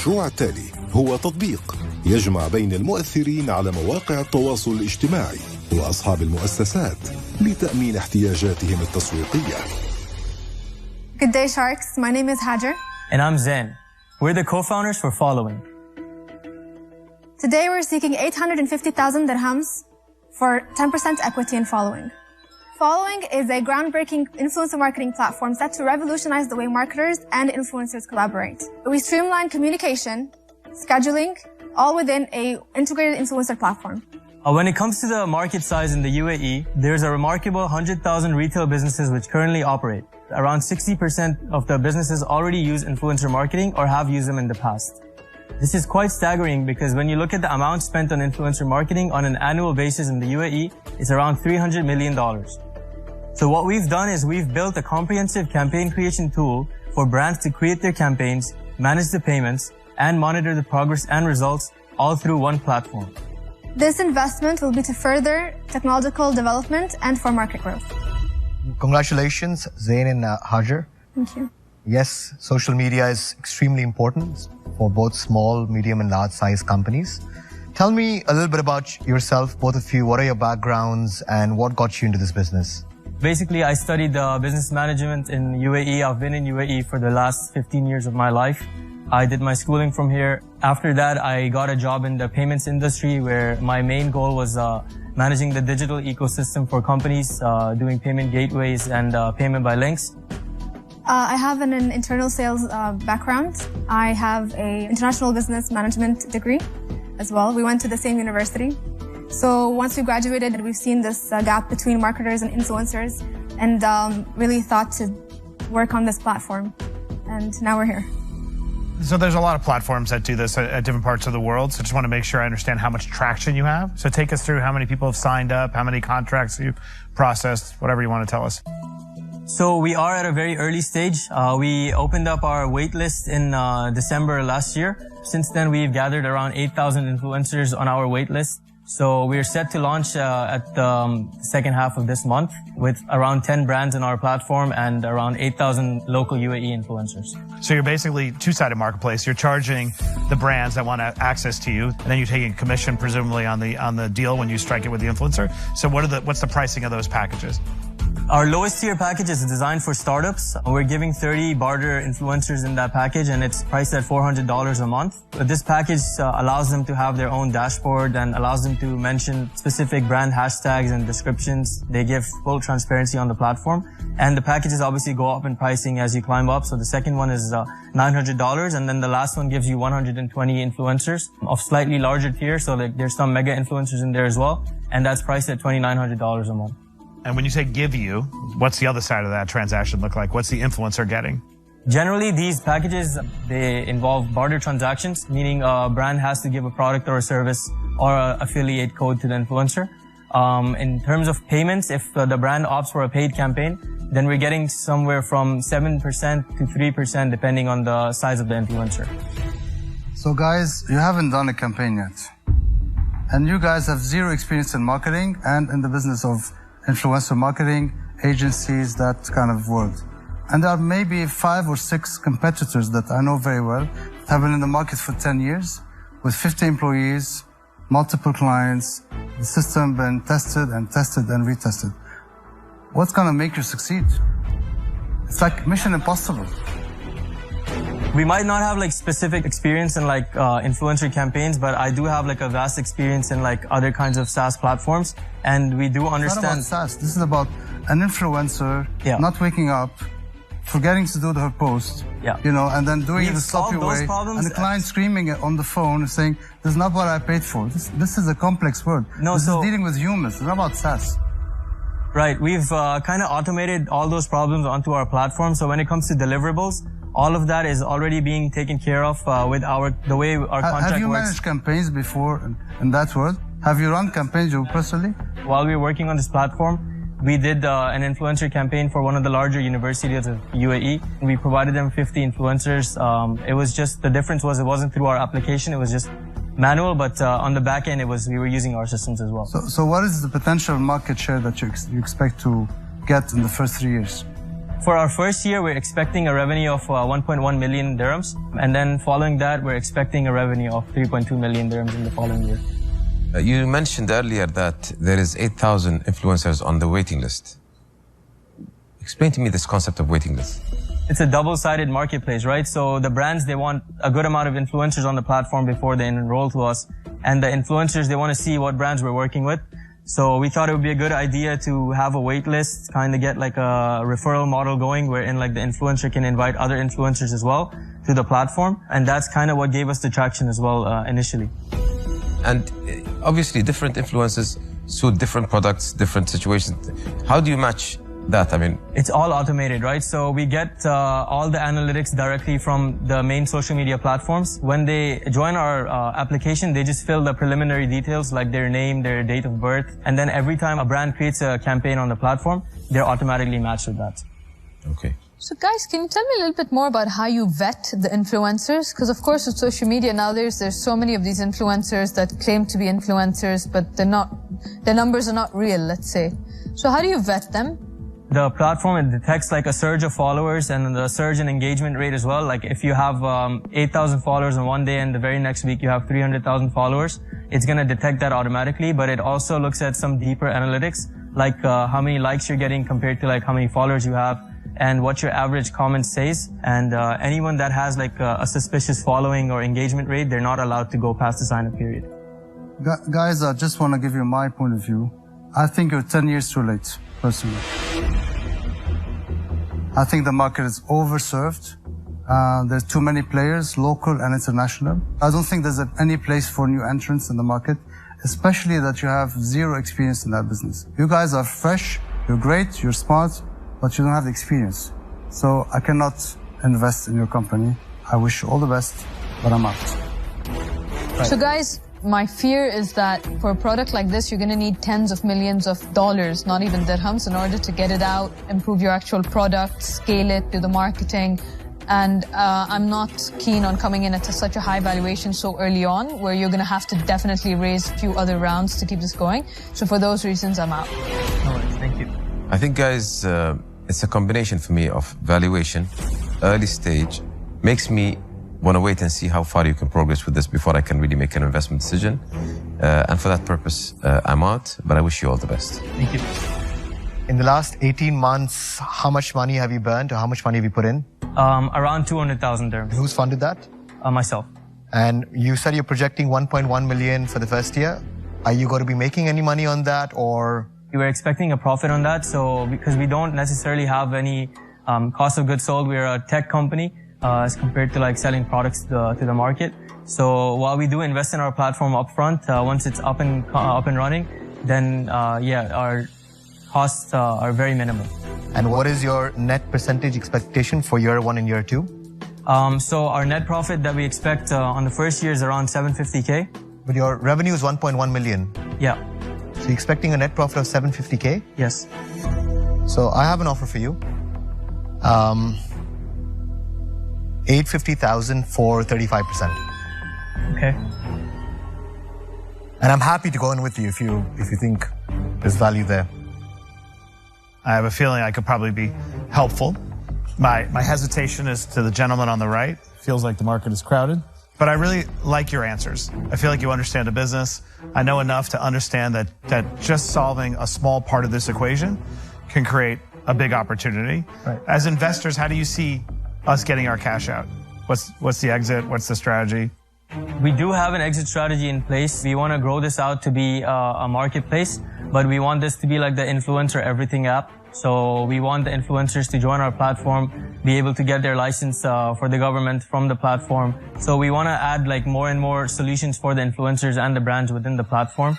المشروع التالي هو تطبيق يجمع بين المؤثرين على مواقع التواصل الاجتماعي وأصحاب المؤسسات لتأمين احتياجاتهم التسويقية. Good day, Sharks. My name is Wahaager. And I'm Zen. We're the co-founders for Following. Today we're seeking 850,000 dirhams for 10% equity in Following. Following is a groundbreaking influencer marketing platform set to revolutionize the way marketers and influencers collaborate. We streamline communication, scheduling, all within an integrated influencer platform. When it comes to the market size in the UAE, there's a remarkable 100,000 retail businesses which currently operate. Around 60% of the businesses already use influencer marketing or have used them in the past. This is quite staggering because when you look at the amount spent on influencer marketing on an annual basis in the UAE, it's around $300 million. So what we've done is we've built a comprehensive campaign creation tool for brands to create their campaigns, manage the payments, and monitor the progress and results all through one platform. This investment will be to further technological development and for market growth. Congratulations, Zain and Wahaager. Thank you. Yes, social media is extremely important for both small, medium, and large-sized companies. Tell me a little bit about yourself, both of you. What are your backgrounds and what got you into this business? Basically, I studied business management in UAE. I've been in UAE for the last 15 years of my life. I did my schooling from here. After that, I got a job in the payments industry where my main goal was managing the digital ecosystem for companies, doing payment gateways and payment by links. I have an internal sales background. I have an international business management degree as well. We went to the same university. So once we graduated, we've seen this gap between marketers and influencers and really thought to work on this platform. And now we're here. So there's a lot of platforms that do this at different parts of the world. So just want to make sure I understand how much traction you have. So take us through how many people have signed up, how many contracts you've processed, whatever you want to tell us. So we are at a very early stage. We opened up our wait list in December last year. Since then, we've gathered around 8,000 influencers on our wait list. So we're set to launch at the second half of this month with around 10 brands in our platform and around 8,000 local UAE influencers. So you're basically two-sided marketplace. You're charging the brands that want access to you, and then you're taking a commission presumably on the deal when you strike it with the influencer. So what's the pricing of those packages? Our lowest tier package is designed for startups. We're giving 30 barter influencers in that package, and it's priced at $400 a month. But this package allows them to have their own dashboard and allows them to mention specific brand hashtags and descriptions. They give full transparency on the platform. And the packages obviously go up in pricing as you climb up. So the second one is $900, and then the last one gives you 120 influencers of slightly larger tier. So there's some mega influencers in there as well. And that's priced at $2,900 a month. And when you say give you, what's the other side of that transaction look like? What's the influencer getting? Generally, these packages, they involve barter transactions, meaning a brand has to give a product or a service or an affiliate code to the influencer. In terms of payments, if the brand opts for a paid campaign, then we're getting somewhere from 7% to 3% depending on the size of the influencer. So guys, you haven't done a campaign yet. And you guys have zero experience in marketing and in the business of influencer marketing, agencies, that kind of world. And there are maybe 5 or 6 competitors that I know very well, have been in the market for 10 years, with 50 employees, multiple clients, the system been tested and retested. What's gonna make you succeed? It's like mission impossible. We might not have like specific experience in like influencer campaigns, but I do have like a vast experience in like other kinds of SaaS platforms, and we do understand. It's not about SaaS. This is about an influencer not waking up, forgetting to do her post, and then doing it the sloppy way, and the client screaming on the phone saying, "This is not what I paid for." This is a complex world. This is dealing with humans. It's not about SaaS. Right. We've kind of automated all those problems onto our platform. So when it comes to deliverables, all of that is already being taken care of with the way our contract works. Have you managed campaigns before in that world? Have you run campaigns you personally? While we were working on this platform, we did an influencer campaign for one of the larger universities of UAE. We provided them 50 influencers. It was just, the difference was it wasn't through our application, it was just manual, but on the back end, we were using our systems as well. So what is the potential market share that you expect to get in the first 3 years? For our first year, we're expecting a revenue of 1.1 million dirhams. And then following that, we're expecting a revenue of 3.2 million dirhams in the following year. You mentioned earlier that there is 8,000 influencers on the waiting list. Explain to me this concept of waiting list. It's a double-sided marketplace, right? So the brands, they want a good amount of influencers on the platform before they enroll to us. And the influencers, they want to see what brands we're working with. So we thought it would be a good idea to have a wait list, kind of get like a referral model going wherein like the influencer can invite other influencers as well to the platform. And that's kind of what gave us the traction as well initially. And obviously different influencers suit different products, different situations. How do you match that? I mean, it's all automated, right? So we get all the analytics directly from the main social media platforms. When they join our application, they just fill the preliminary details like their name, their date of birth. And then every time a brand creates a campaign on the platform, they're automatically matched with that. Okay. So guys, can you tell me a little bit more about how you vet the influencers? Because of course with social media nowadays, there's so many of these influencers that claim to be influencers, but they're not, their numbers are not real, let's say. So how do you vet them? The platform, it detects like a surge of followers and the surge in engagement rate as well. Like if you have 8,000 followers in one day and the very next week you have 300,000 followers, it's going to detect that automatically. But it also looks at some deeper analytics, like how many likes you're getting compared to like how many followers you have and what your average comment says. And anyone that has like a suspicious following or engagement rate, they're not allowed to go past the sign-up period. Guys, I just want to give you my point of view. I think you're 10 years too late, personally. I think the market is overserved. There's too many players, local and international. I don't think there's any place for new entrants in the market, especially that you have zero experience in that business. You guys are fresh, you're great, you're smart, but you don't have the experience. So I cannot invest in your company. I wish you all the best, but I'm out. Right. So guys, my fear is that for a product like this, you're going to need tens of millions of dollars, not even dirhams, in order to get it out, improve your actual product, scale it, do the marketing. And I'm not keen on coming in at such a high valuation so early on, where you're going to have to definitely raise a few other rounds to keep this going. So for those reasons, I'm out. No worries, thank you. I think, guys, it's a combination for me of valuation, early stage, makes me want to wait and see how far you can progress with this before I can really make an investment decision. And for that purpose, I'm out, but I wish you all the best. Thank you. In the last 18 months, how much money have you burned or how much money have you put in? Around 200,000 dirhams. Who's funded that? Myself. And you said you're projecting 1.1 million for the first year. Are you going to be making any money on that or? We were expecting a profit on that. So because we don't necessarily have any cost of goods sold, we're a tech company. As compared to like selling products to the market. So while we do invest in our platform upfront, once it's up and running, then our costs are very minimal. And what is your net percentage expectation for year 1 and year 2? So our net profit that we expect on the first year is around 750K. But your revenue is 1.1 million. Yeah. So you're expecting a net profit of 750K? Yes. So I have an offer for you. 850,000 for 35%. Okay. And I'm happy to go in with you if you think there's value there. I have a feeling I could probably be helpful. My hesitation is to the gentleman on the right. Feels like the market is crowded. But I really like your answers. I feel like you understand the business. I know enough to understand that just solving a small part of this equation can create a big opportunity. Right. As investors, how do you see us getting our cash out? What's the exit? What's the strategy? We do have an exit strategy in place. We want to grow this out to be a marketplace, but we want this to be like the influencer everything app. So we want the influencers to join our platform, be able to get their license for the government from the platform. So we want to add like more and more solutions for the influencers and the brands within the platform.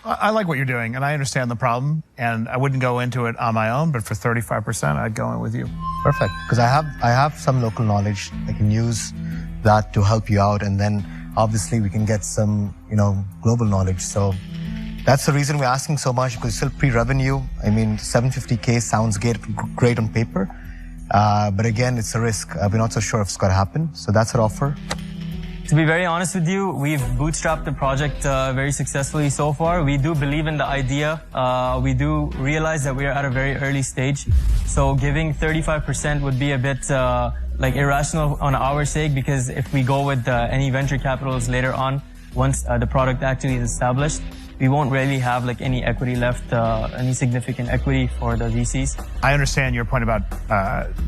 I like what you're doing, and I understand the problem, and I wouldn't go into it on my own, but for 35%, I'd go in with you. Perfect, because I have some local knowledge. I can use that to help you out, and then obviously we can get some, global knowledge. So that's the reason we're asking so much, because it's still pre-revenue. I mean, 750K sounds great on paper, but again, it's a risk. We're not so sure if it's going to happen. So that's our offer. To be very honest with you, we've bootstrapped the project very successfully so far. We do believe in the idea. We do realize that we are at a very early stage. So giving 35% would be a bit like irrational on our sake, because if we go with any venture capitals later on, once the product actually is established, we won't really have like any equity left, any significant equity for the VCs. I understand your point about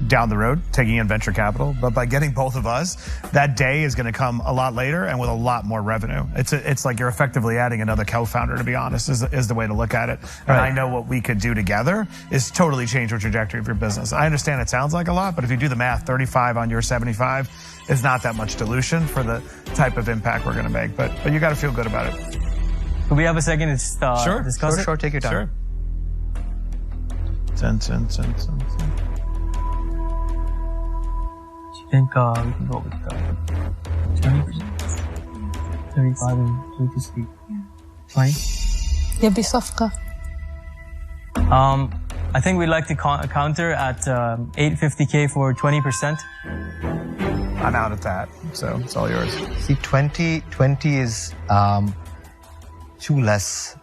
down the road taking in venture capital, but by getting both of us, that day is going to come a lot later and with a lot more revenue. It's like you're effectively adding another co-founder, to be honest, is the way to look at it. And I know what we could do together is totally change the trajectory of your business. I understand it sounds like a lot, but if you do the math, 35 on your 75 is not that much dilution for the type of impact we're going to make. But you got to feel good about it. Could we have a second to just discuss it? Sure, take your time. Sure. 10. Do you think we can go with 20%? 35 and 2 20? يبي صفقة. I think we'd like to counter at $850K for 20%. I'm out at that, so it's all yours. See, 20 is too less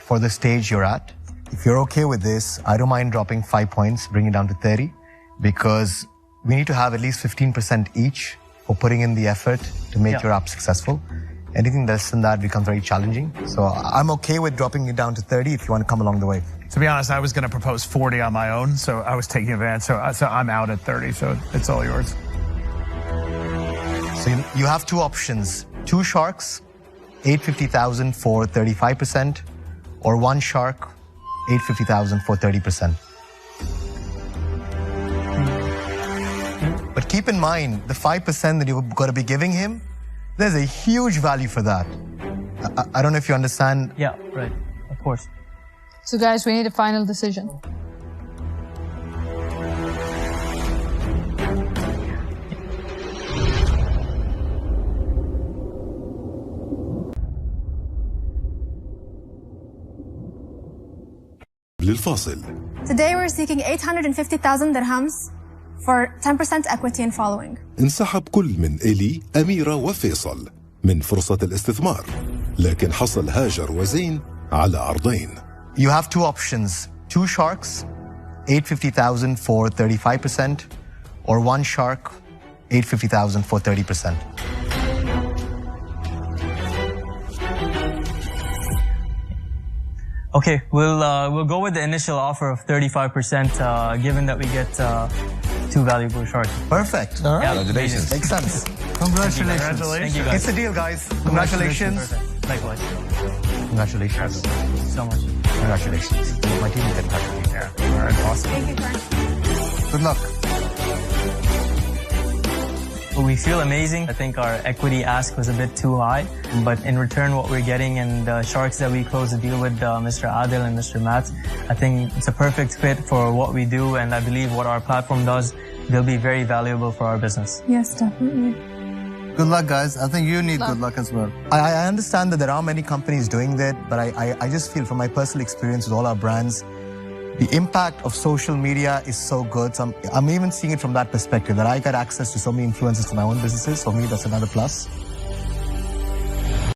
for the stage you're at. If you're okay with this, I don't mind dropping 5 points, bring it down to 30, because we need to have at least 15% each for putting in the effort to make your app successful. Anything less than that becomes very challenging. So I'm okay with dropping it down to 30 if you want to come along the way. To be honest, I was going to propose 40 on my own, so I was taking advantage. So I'm out at 30, so it's all yours. So you have two options: 2 sharks, 850,000 for 35%, or 1 shark, 850,000 for 30%. But keep in mind, the 5% that you've got to be giving him, there's a huge value for that. I don't know if you understand. Yeah, right. Of course. So guys, we need a final decision. للفاصل. Today we're seeking 850,000 dirhams for 10% equity in following. انسحب كل من إلي، أميرة وفيصل من فرصة الاستثمار، لكن حصل هاجر وزين على عرضين. You have 2 options: 2 sharks, 850,000 for 35%, or 1 shark, 850,000 for 30%. Okay, we'll go with the initial offer of 35%, given that we get 2 valuable sharks. Perfect. All right. Yeah, congratulations. Makes sense. Congratulations. Thank you guys. It's a deal, guys. Congratulations. Perfect. Likewise. Congratulations. So much. Congratulations. My team will get in touch with you. Yeah. All right, awesome. Thank you, Karan. Good luck. Well, we feel amazing. I think our equity ask was a bit too high, but in return what we're getting and the sharks that we closed the deal with, Mr. Adil and Mr. Matt, I think it's a perfect fit for what we do, and I believe what our platform does, they'll be very valuable for our business. Yes, definitely. Good luck, guys. I think you need good luck as well. I understand that there are many companies doing that, but I just feel from my personal experience with all our brands, the impact of social media is so good. So I'm even seeing it from that perspective, that I get access to so many influencers to my own businesses. For me, that's another plus.